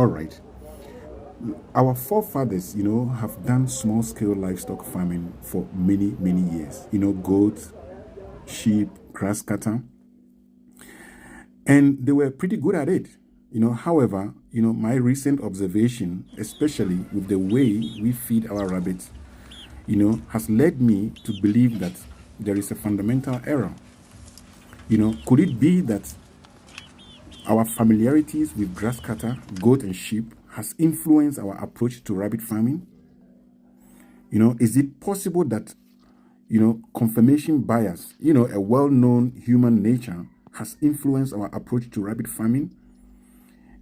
All right. Our forefathers, have done small-scale livestock farming for many, many years. Goats, sheep, grasscutter, and they were pretty good at it. However, my recent observation, especially with the way we feed our rabbits, has led me to believe that there is a fundamental error. Could it be that our familiarities with grasscutter, goat, and sheep has influenced our approach to rabbit farming? Is it possible that, confirmation bias, a well-known human nature, has influenced our approach to rabbit farming?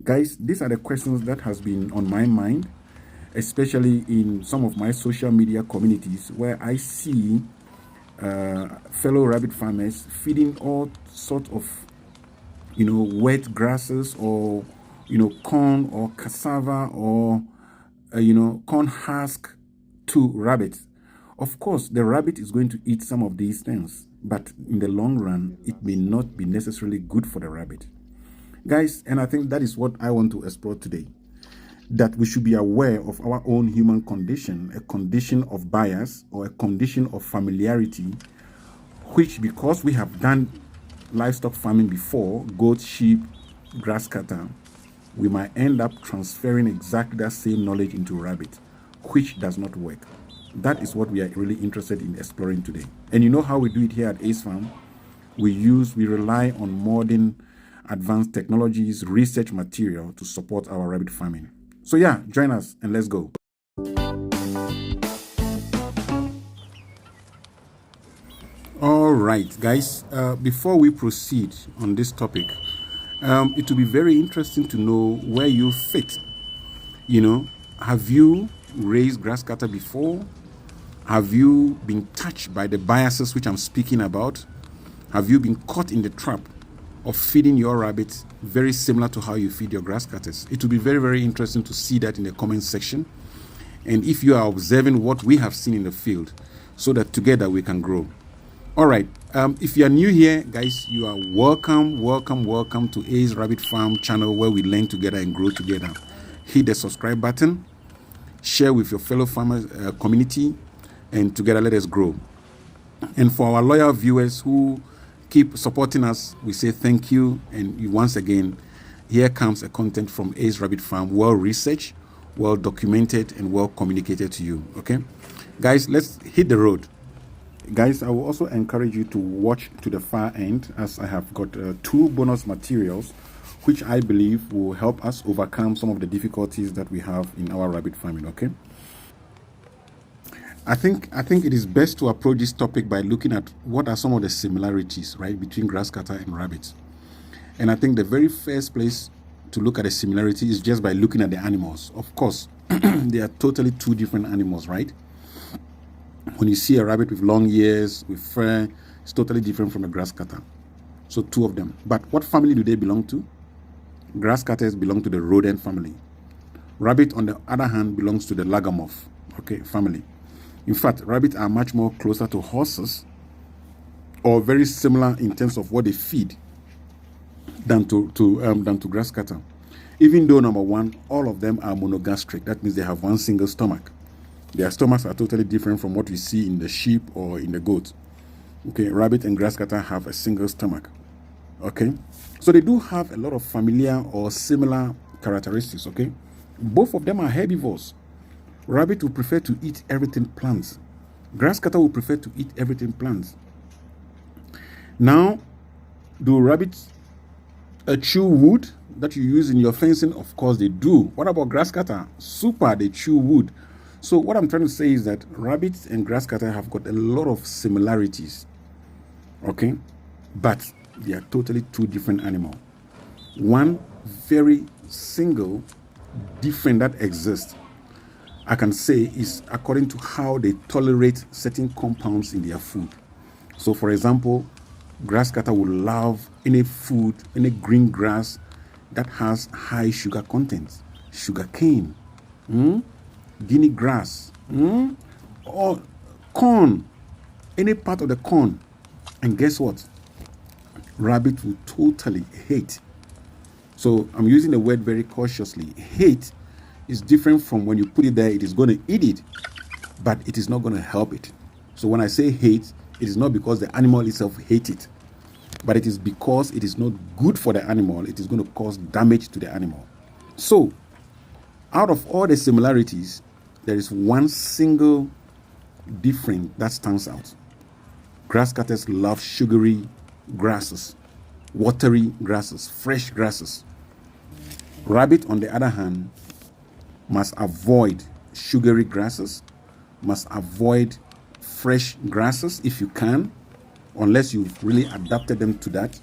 Guys, these are the questions that has been on my mind, especially in some of my social media communities where I see fellow rabbit farmers feeding all sorts of wet grasses or corn or cassava or corn husk to rabbits. Of course, the rabbit is going to eat some of these things, but in the long run, it may not be necessarily good for the rabbit. Guys, and I think that is what I want to explore today, that we should be aware of our own human condition, a condition of bias or a condition of familiarity, which, because we have done livestock farming before, goat, sheep, grasscutter, we might end up transferring exactly that same knowledge into rabbit, which does not work. That is what we are really interested in exploring today. And you know how we do it here at Ace Farm? We rely on modern advanced technologies, research material to support our rabbit farming. So yeah, join us and let's go. All right, guys, before we proceed on this topic, it will be very interesting to know where you fit. Have you raised grasscutter before? Have you been touched by the biases which I'm speaking about? Have you been caught in the trap of feeding your rabbits very similar to how you feed your grasscutters? It will be very, very interesting to see that in the comment section. And if you are observing what we have seen in the field, so that together we can grow. All right. If you are new here, guys, you are welcome to Ace Rabbit Farm channel, where we learn together and grow together. Hit the subscribe button, share with your fellow farmers community, and together let us grow. And for our loyal viewers who keep supporting us, we say thank you. And once again, here comes a content from Ace Rabbit Farm, well researched, well documented, and well communicated to you. Okay, guys, let's hit the road. Guys, I will also encourage you to watch to the far end, as I have got 2 bonus materials which I believe will help us overcome some of the difficulties that we have in our rabbit farming. Okay, I think it is best to approach this topic by looking at what are some of the similarities, right, between grasscutter and rabbits. And I think the very first place to look at the similarity is just by looking at the animals. Of course, they are totally 2 different animals, right? When you see a rabbit with long ears, with fur, it's totally different from a grasscutter. So 2 of them. But what family do they belong to? Grasscutters belong to the rodent family. Rabbit, on the other hand, belongs to the lagomorph, family. In fact, rabbits are much more closer to horses, or very similar in terms of what they feed, than to grasscutter. Even though, number one, all of them are monogastric. That means they have one single stomach. Their stomachs are totally different from what we see in the sheep or in the goat. Okay, rabbit and grasscutter have a single stomach. Okay, so they do have a lot of familiar or similar characteristics. Okay, both of them are herbivores. Rabbit will prefer to eat everything plants. Grasscutter will prefer to eat everything plants. Now, do rabbits chew wood that you use in your fencing? Of course they do. What about grasscutter? Super, they chew wood. So what I'm trying to say is that rabbits and grasscutter have got a lot of similarities, okay? But they are totally 2 different animals. One very single different that exists, I can say, is according to how they tolerate certain compounds in their food. So for example, grasscutter will love any food, any green grass that has high sugar content, sugar cane, guinea grass, or corn, any part of the corn. And guess what? Rabbit will totally hate. So I'm using the word very cautiously. Hate is different from when you put it there, it is going to eat it, but it is not going to help it. So when I say hate, it is not because the animal itself hates it, but it is because it is not good for the animal. It is going to cause damage to the animal. So out of all the similarities, there is one single difference that stands out. Grasscutters love sugary grasses, watery grasses, fresh grasses. Rabbit, on the other hand, must avoid sugary grasses, must avoid fresh grasses if you can, unless you've really adapted them to that,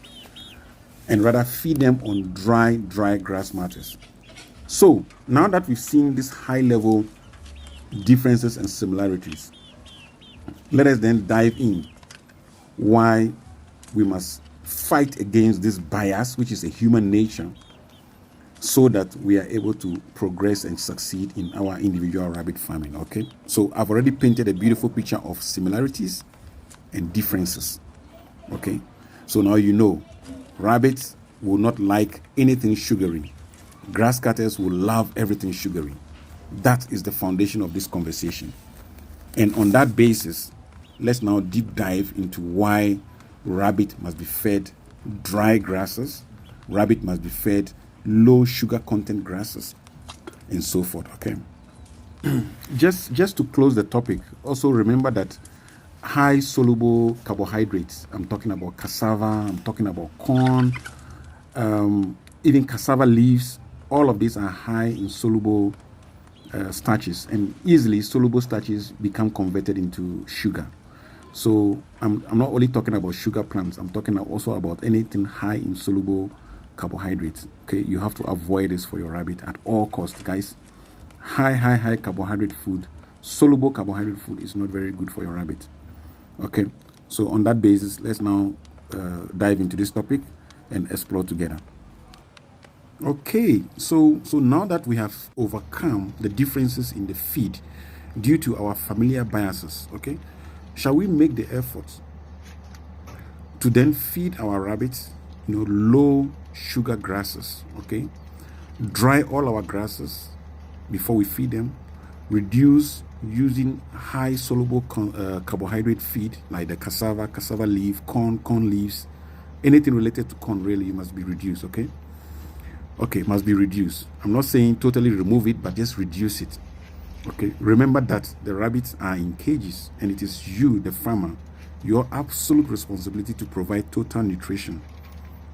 and rather feed them on dry grass matters. So now that we've seen these high-level differences and similarities, let us then dive in why we must fight against this bias, which is a human nature, so that we are able to progress and succeed in our individual rabbit farming. Okay, so I've already painted a beautiful picture of similarities and differences. Okay, so now you know rabbits will not like anything sugary. Grasscutters will love everything sugary. That is the foundation of this conversation. And on that basis, let's now deep dive into why rabbit must be fed dry grasses, rabbit must be fed low sugar content grasses, and so forth. Okay. Just to close the topic, also remember that high soluble carbohydrates, I'm talking about cassava, I'm talking about corn, even cassava leaves, all of these are high in soluble starches, and easily soluble starches become converted into sugar. So I'm not only talking about sugar plants, I'm talking also about anything high in soluble carbohydrates. Okay, you have to avoid this for your rabbit at all costs, guys. High carbohydrate food, soluble carbohydrate food is not very good for your rabbit. Okay, so on that basis, let's now dive into this topic and explore together. Okay, so now that we have overcome the differences in the feed due to our familiar biases, okay, shall we make the effort to then feed our rabbits, low sugar grasses, okay? Dry all our grasses before we feed them, reduce using high soluble carbohydrate feed like the cassava leaf, corn leaves, anything related to corn really must be reduced, okay? Okay, must be reduced. I'm not saying totally remove it, but just reduce it. Okay, remember that the rabbits are in cages and it is you, the farmer, your absolute responsibility to provide total nutrition.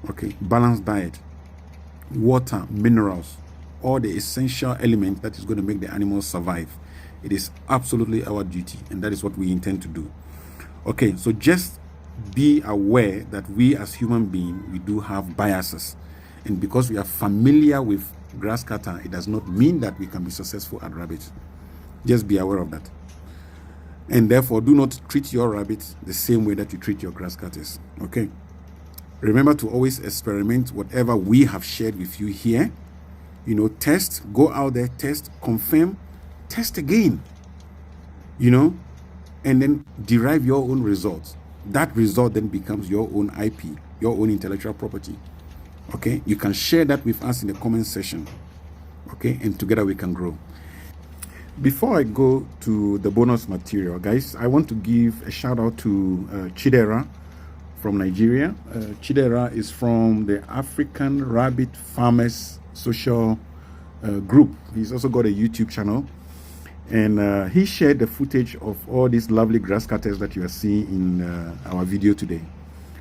Okay, balanced diet, water, minerals, all the essential elements that is going to make the animals survive. It is absolutely our duty, and that is what we intend to do. Okay, so just be aware that we as human beings, we do have biases. And because we are familiar with Grasscutter, it does not mean that we can be successful at rabbits. Just be aware of that. And therefore, do not treat your rabbits the same way that you treat your grasscutters. Okay? Remember to always experiment whatever we have shared with you here. Test, go out there, test, confirm, test again. And then derive your own results. That result then becomes your own IP, your own intellectual property. Okay, you can share that with us in the comment section. Okay, and together we can grow. Before I go to the bonus material, guys, I want to give a shout out to Chidera from Nigeria. Chidera is from the African Rabbit Farmers Social Group. He's also got a YouTube channel, and he shared the footage of all these lovely grass cutters that you are seeing in our video today.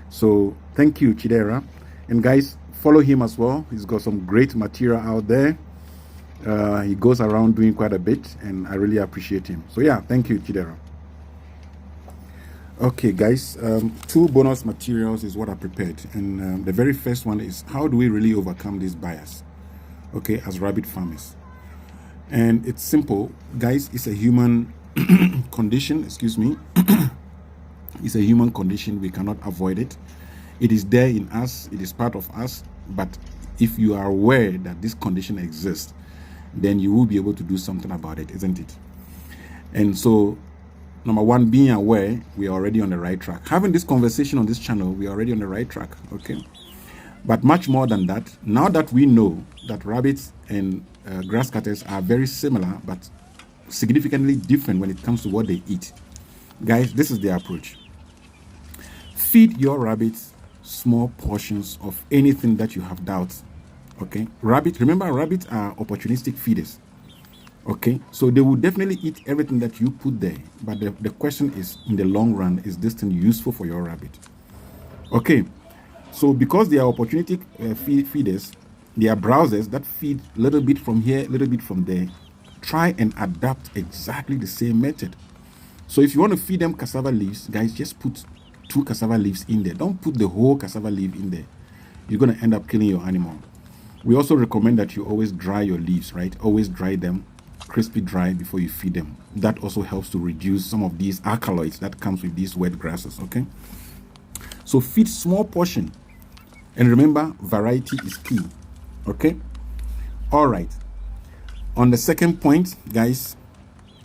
So thank you, Chidera. And guys, follow him as well. He's got some great material out there. He goes around doing quite a bit, and I really appreciate him. So yeah, thank you, Chidera. Okay, guys, 2 bonus materials is what I prepared. And the very first one is, how do we really overcome this bias, okay, as rabbit farmers? And it's simple, guys. It's a human condition, excuse me. It's a human condition. We cannot avoid it. It is there in us. It is part of us. But if you are aware that this condition exists, then you will be able to do something about it, isn't it? And so, number 1, being aware, we are already on the right track. Having this conversation on this channel, we are already on the right track, okay? But much more than that, now that we know that rabbits and grass cutters are very similar but significantly different when it comes to what they eat, guys, this is the approach. Feed your rabbits small portions of anything that you have doubts. Okay, remember, rabbits are opportunistic feeders. Okay, so they will definitely eat everything that you put there, but the question is, in the long run, is this thing useful for your rabbit? Okay, so because they are opportunistic feeders, they are browsers that feed a little bit from here, a little bit from there. Try and adapt exactly the same method. So if you want to feed them cassava leaves, guys, just put 2 cassava leaves in there. Don't put the whole cassava leaf in there. You're going to end up killing your animal. We also recommend that you always dry your leaves, right? Always dry them, crispy dry, before you feed them. That also helps to reduce some of these alkaloids that comes with these wet grasses, okay? So feed small portion. And remember, variety is key, okay? All right. On the second point, guys,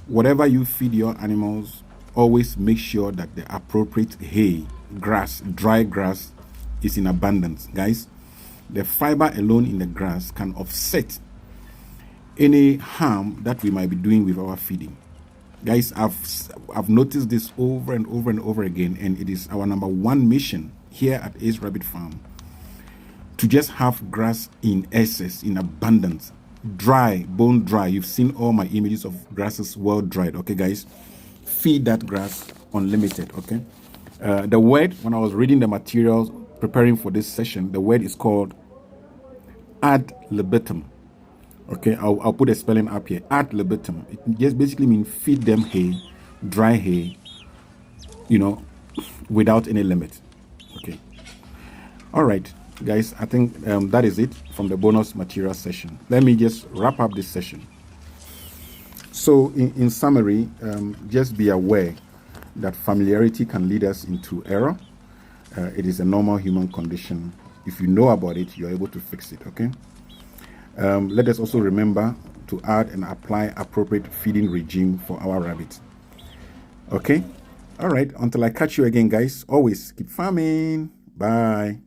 whatever you feed your animals, always make sure that the appropriate hay, grass, dry grass is in abundance, guys. The fiber alone in the grass can offset any harm that we might be doing with our feeding. Guys, I've noticed this over and over and over again, and it is our number 1 mission here at Ace Rabbit Farm to just have grass in excess, in abundance, dry, bone dry. You've seen all my images of grasses well dried. Okay, guys, feed that grass unlimited. Okay, the word, when I was reading the materials preparing for this session, the word is called ad libitum. Okay, I'll put a spelling up here. Ad libitum. It just basically means feed them hay, dry hay, without any limit. Okay. All right, guys, I think that is it from the bonus material session. Let me just wrap up this session. So in summary, just be aware that familiarity can lead us into error. It is a normal human condition. If you know about it, you're able to fix it, okay? Let us also remember to add and apply appropriate feeding regime for our rabbits. Okay? All right, until I catch you again, guys, always keep farming. Bye.